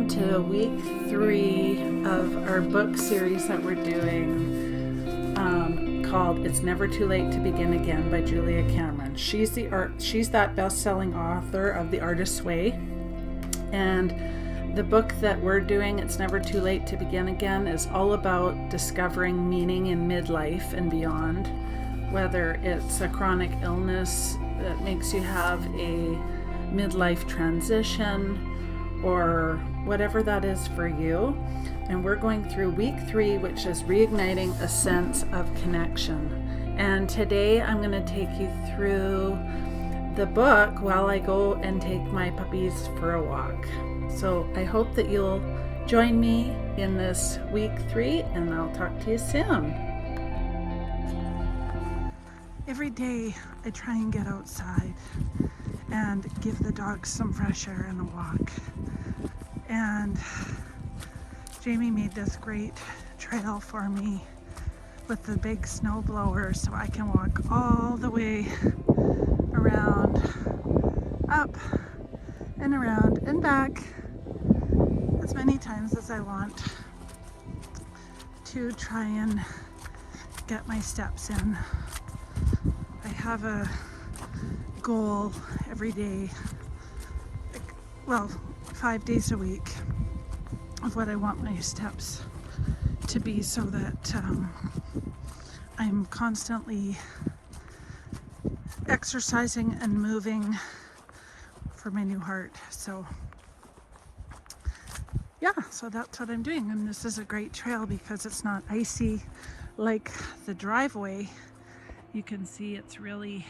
welcome to week 3 of our book series that we're doing called It's Never Too Late to Begin Again by Julia Cameron. She's that best-selling author of The Artist's Way, and the book that we're doing, It's Never Too Late to Begin Again, is all about discovering meaning in midlife and beyond, whether it's a chronic illness that makes you have a midlife transition or whatever that is for you. And we're going through week 3, which is reigniting a sense of connection. And today I'm going to take you through the book while I go and take my puppies for a walk. So I hope that you'll join me in this week 3, and I'll talk to you soon. Every day I try and get outside and give the dogs some fresh air and a walk. And Jamie made this great trail for me with the big snow blower, so I can walk all the way around, up and around and back as many times as I want to try and get my steps in. I have a goal every day, 5 days a week, of what I want my steps to be, so that I'm constantly exercising and moving for my new heart. So that's what I'm doing. And this is a great trail because it's not icy like the driveway. You can see it's really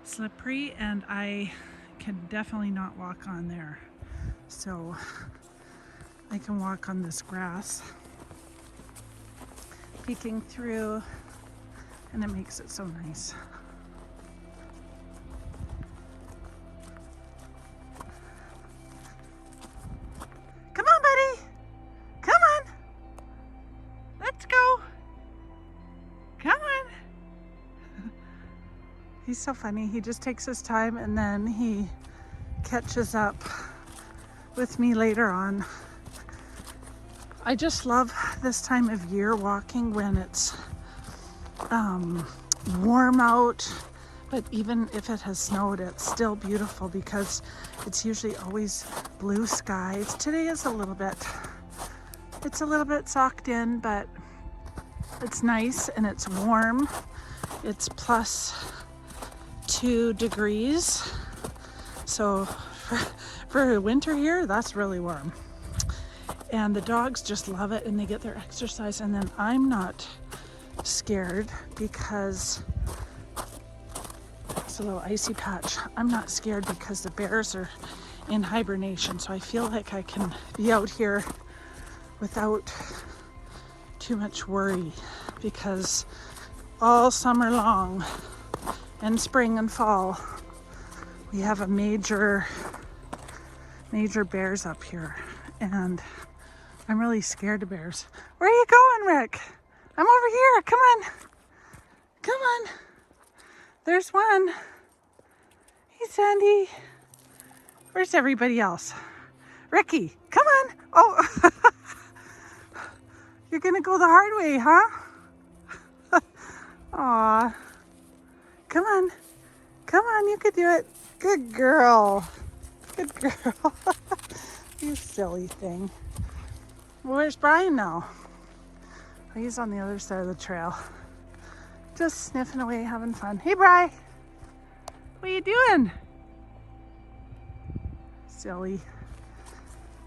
slippery, and I can definitely not walk on there. So I can walk on this grass, peeking through, and it makes it so nice. Come on, buddy. Come on. Let's go. Come on. He's so funny. He just takes his time, and then he catches up with me later on. I just love this time of year walking when it's warm out, but even if it has snowed, it's still beautiful because it's usually always blue skies. Today is a little bit socked in, but it's nice and it's warm. It's plus 2 degrees. So for winter here, that's really warm. And the dogs just love it, and they get their exercise. And then I'm not scared because it's a little icy patch. I'm not scared because the bears are in hibernation. So I feel like I can be out here without too much worry, because all summer long and spring and fall, we have a major bears up here. And I'm really scared of bears. Where are you going, Rick? I'm over here. Come on. Come on. There's one. Hey, Sandy. Where's everybody else? Ricky, come on. Oh, you're going to go the hard way, huh? Aw. Come on. Come on, you could do it. Good girl. Good girl. You silly thing. Where's Brian now? Oh, he's on the other side of the trail. Just sniffing away, having fun. Hey, Bri. What are you doing? Silly.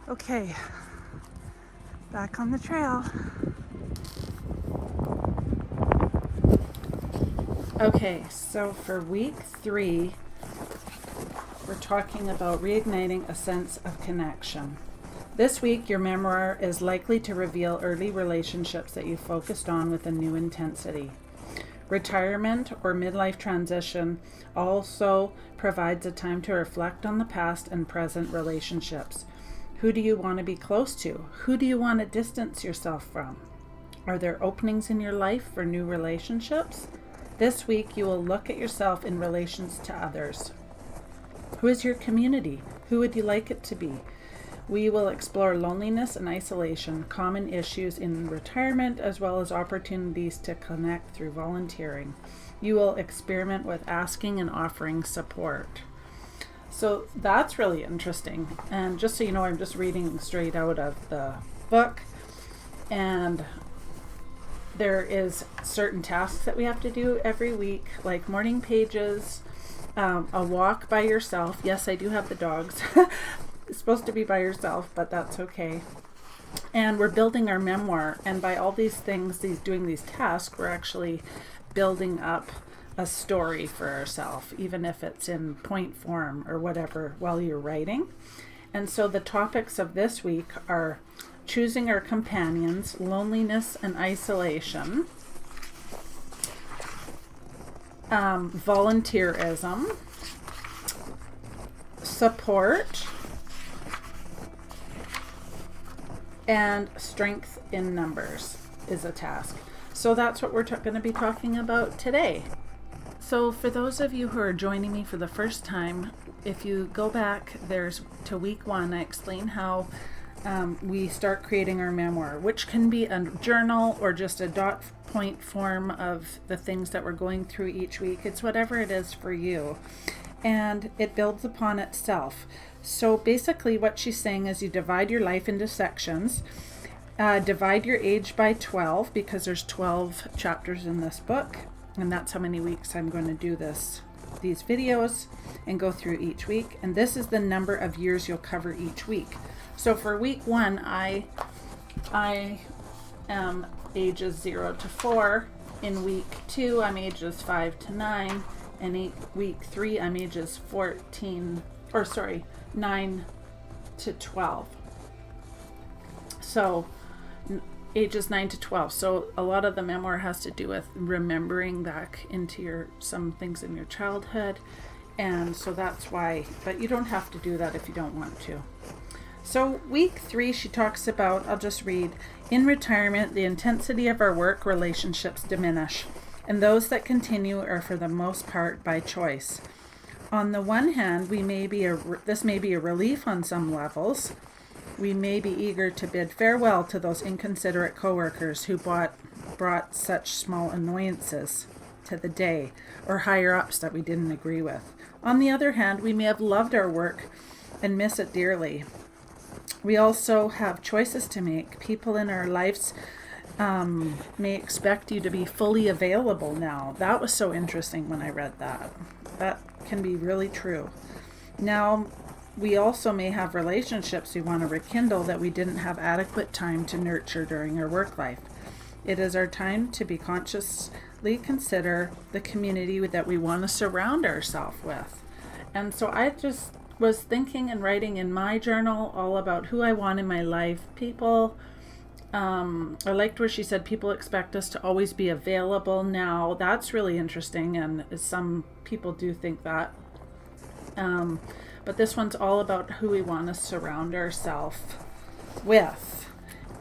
Okay. Back on the trail. Okay, so for week 3, we're talking about reigniting a sense of connection. This week, your memoir is likely to reveal early relationships that you focused on with a new intensity. Retirement or midlife transition also provides a time to reflect on the past and present relationships. Who do you want to be close to? Who do you want to distance yourself from? Are there openings in your life for new relationships? This week, you will look at yourself in relations to others. Who is your community? Who would you like it to be? We will explore loneliness and isolation, common issues in retirement, as well as opportunities to connect through volunteering. You will experiment with asking and offering support. So that's really interesting. And just so you know, I'm just reading straight out of the book. And there is certain tasks that we have to do every week, like morning pages, a walk by yourself. Yes, I do have the dogs. It's supposed to be by yourself, but that's okay. And we're building our memoir. And by all these things, doing these tasks, we're actually building up a story for ourselves, even if it's in point form or whatever while you're writing. And so the topics of this week are choosing our companions, loneliness and isolation, volunteerism, support, and strength in numbers is a task. So that's what we're going to be talking about today. So for those of you who are joining me for the first time, if you go back to week 1, I explain how we start creating our memoir, which can be a journal or just a dot point form of the things that we're going through each week. It's whatever it is for you. And it builds upon itself. So basically what she's saying is you divide your life into sections. Divide your age by 12 because there's 12 chapters in this book. And that's how many weeks I'm going to do these videos and go through each week. And this is the number of years you'll cover each week. So for week 1, I am ages 0 to 4. In week 2, I'm ages 5 to 9. And week 3, I'm ages 9 to 12. So ages 9 to 12. So a lot of the memoir has to do with remembering back into some things in your childhood. And so that's why, but you don't have to do that if you don't want to. So week 3, she talks about, I'll just read, in retirement, the intensity of our work relationships diminish, and those that continue are for the most part by choice. On the one hand, this may be a relief on some levels. We may be eager to bid farewell to those inconsiderate coworkers who brought such small annoyances to the day, or higher ups that we didn't agree with. On the other hand, we may have loved our work and miss it dearly. We also have choices to make. People in our lives may expect you to be fully available now. That was so interesting when I read that. That can be really true. Now, we also may have relationships we want to rekindle that we didn't have adequate time to nurture during our work life. It is our time to be consciously consider the community that we want to surround ourselves with. And so I just was thinking and writing in my journal all about who I want in my life. People, I liked where she said people expect us to always be available now. That's really interesting, and some people do think that. But this one's all about who we want to surround ourselves with.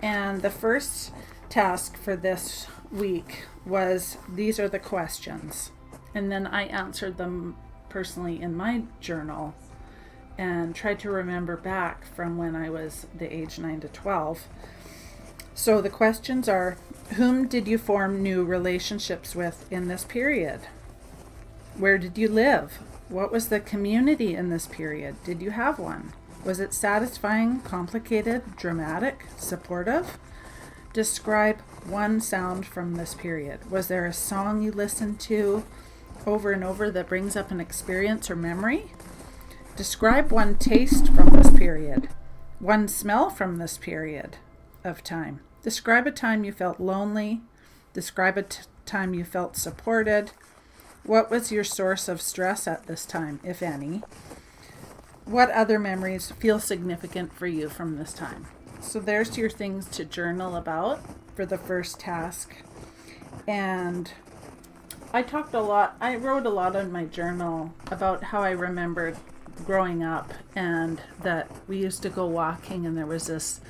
And the first task for this week was, these are the questions. And then I answered them personally in my journal and tried to remember back from when I was the age 9 to 12. So the questions are, whom did you form new relationships with in this period? Where did you live? What was the community in this period? Did you have one? Was it satisfying, complicated, dramatic, supportive? Describe one sound from this period. Was there a song you listened to over and over that brings up an experience or memory? Describe one taste from this period, one smell from this period of time. Describe a time you felt lonely. Describe a time you felt supported. What was your source of stress at this time, if any? What other memories feel significant for you from this time? So there's your things to journal about for the first task. And I wrote a lot in my journal about how I remembered growing up, and that we used to go walking, and there was this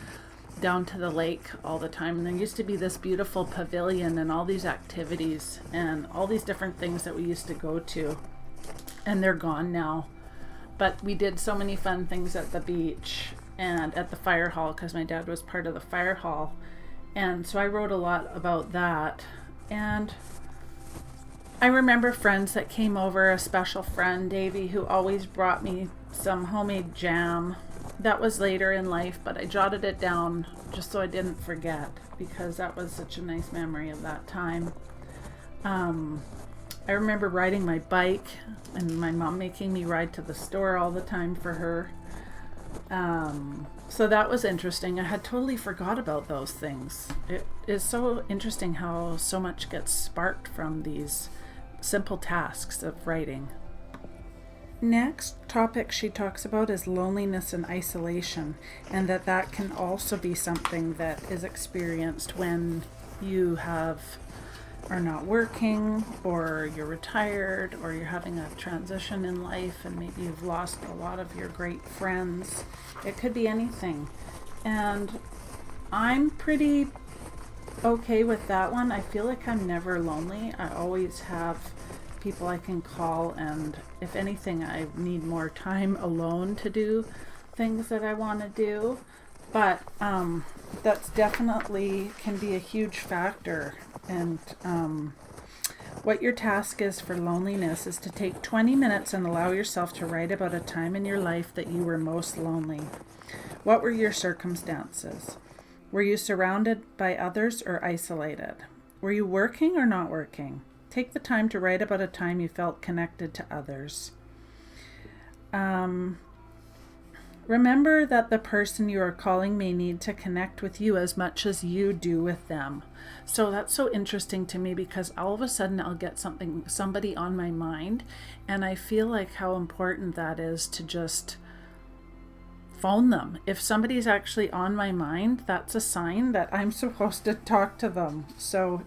down to the lake all the time, and there used to be this beautiful pavilion and all these activities and all these different things that we used to go to, and they're gone now. But we did so many fun things at the beach, and at the fire hall, because my dad was part of the fire hall. And so I wrote a lot about that. And I remember friends that came over, a special friend, Davy, who always brought me some homemade jam. That was later in life, but I jotted it down just so I didn't forget, because that was such a nice memory of that time. I remember riding my bike and my mom making me ride to the store all the time for her. So that was interesting. I had totally forgot about those things. It is so interesting how so much gets sparked from these simple tasks of writing. Next topic she talks about is loneliness and isolation, and that can also be something that is experienced when you are not working, or you're retired, or you're having a transition in life, and maybe you've lost a lot of your great friends. It could be anything. And I'm pretty okay with that one. I feel like I'm never lonely. I always have people I can call, and if anything, I need more time alone to do things that I want to do. But that's definitely can be a huge factor. And what your task is for loneliness is to take 20 minutes and allow yourself to write about a time in your life that you were most lonely. What were your circumstances? Were you surrounded by others or isolated? Were you working or not working? Take the time to write about a time you felt connected to others. Remember that the person you are calling may need to connect with you as much as you do with them. So that's so interesting to me, because all of a sudden I'll get somebody on my mind, and I feel like how important that is to just phone them. If somebody's actually on my mind, that's a sign that I'm supposed to talk to them. So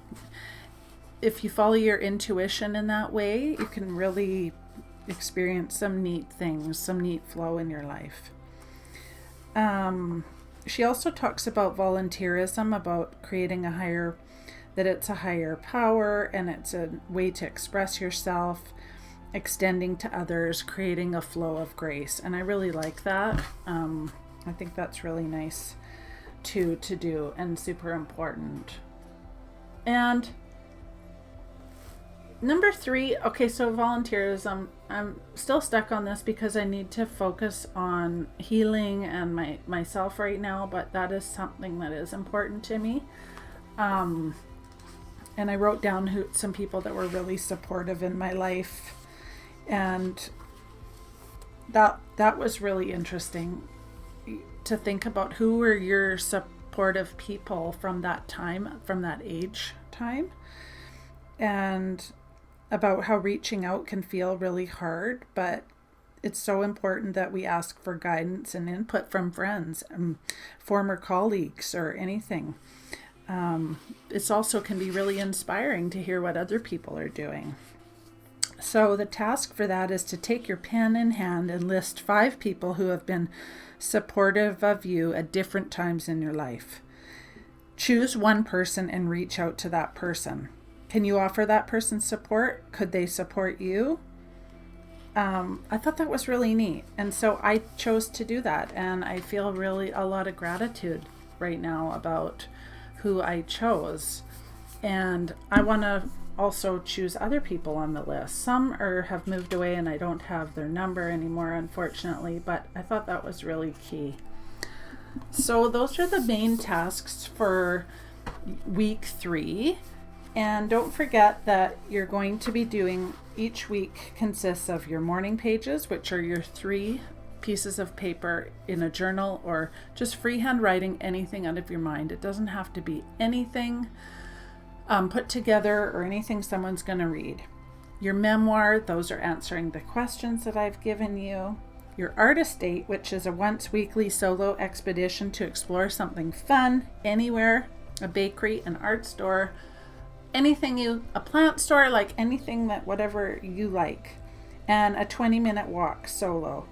if you follow your intuition in that way, you can really experience some neat things, some neat flow in your life. She also talks about volunteerism, about creating that it's a higher power, and it's a way to express yourself, extending to others, creating a flow of grace. And I really like that. I think that's really nice to do, and super important. And number 3, okay, so volunteerism. I'm still stuck on this because I need to focus on healing and myself right now, but that is something that is important to me. And I wrote down some people that were really supportive in my life, and that was really interesting to think about who were your supportive people from that time, from that age time, and about how reaching out can feel really hard, but it's so important that we ask for guidance and input from friends, former colleagues, or anything. It's also can be really inspiring to hear what other people are doing. So the task for that is to take your pen in hand and list 5 people who have been supportive of you at different times in your life. Choose one person and reach out to that person. Can you offer that person support? Could they support you? I thought that was really neat. And so I chose to do that. And I feel really a lot of gratitude right now about who I chose. And I want to also choose other people on the list. Some have moved away and I don't have their number anymore, unfortunately, but I thought that was really key. So those are the main tasks for week 3. And don't forget that you're going to be doing, each week consists of your morning pages, which are your 3 pieces of paper in a journal, or just freehand writing anything out of your mind. It doesn't have to be anything put together or anything someone's going to read. Your memoir, those are answering the questions that I've given you. Your artist date, which is a once weekly solo expedition to explore something fun anywhere, a bakery, an art store, a plant store, like anything that whatever you like. And a 20-minute walk solo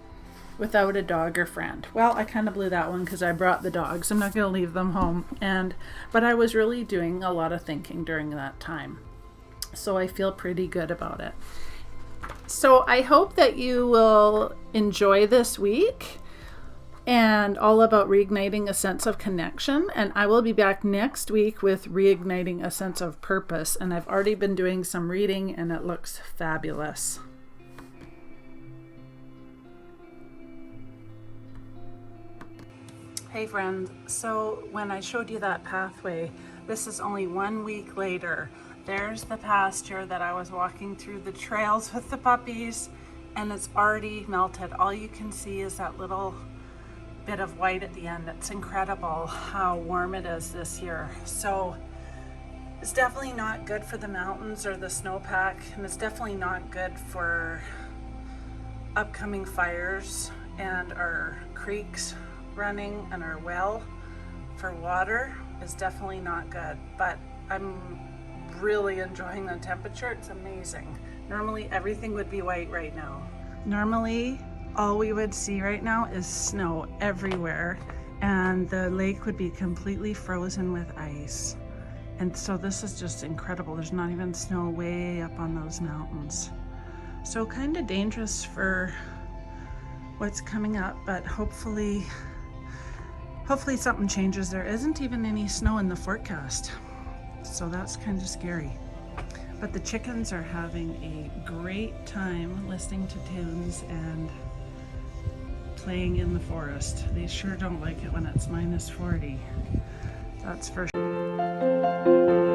without a dog or friend. Well, I kind of blew that one because I brought the dogs. I'm not going to leave them home. But I was really doing a lot of thinking during that time. So I feel pretty good about it. So I hope that you will enjoy this week. and all about reigniting a sense of connection. And I will be back next week with reigniting a sense of purpose. And I've already been doing some reading and it looks fabulous. Hey friend, so when I showed you that pathway, this is only 1 week later. There's the pasture that I was walking through the trails with the puppies, and it's already melted. All you can see is that little bit of white at the end. It's incredible how warm it is this year. So it's definitely not good for the mountains or the snowpack, and it's definitely not good for upcoming fires and our creeks running, and our well for water is definitely not good. But I'm really enjoying the temperature. It's amazing. Normally everything would be white right now. Normally all we would see right now is snow everywhere, and the lake would be completely frozen with ice. And so this is just incredible. There's not even snow way up on those mountains. So kind of dangerous for what's coming up, but hopefully something changes. There isn't even any snow in the forecast, so that's kind of scary. But the chickens are having a great time listening to tunes and playing in the forest. They sure don't like it when it's -40. That's for sure.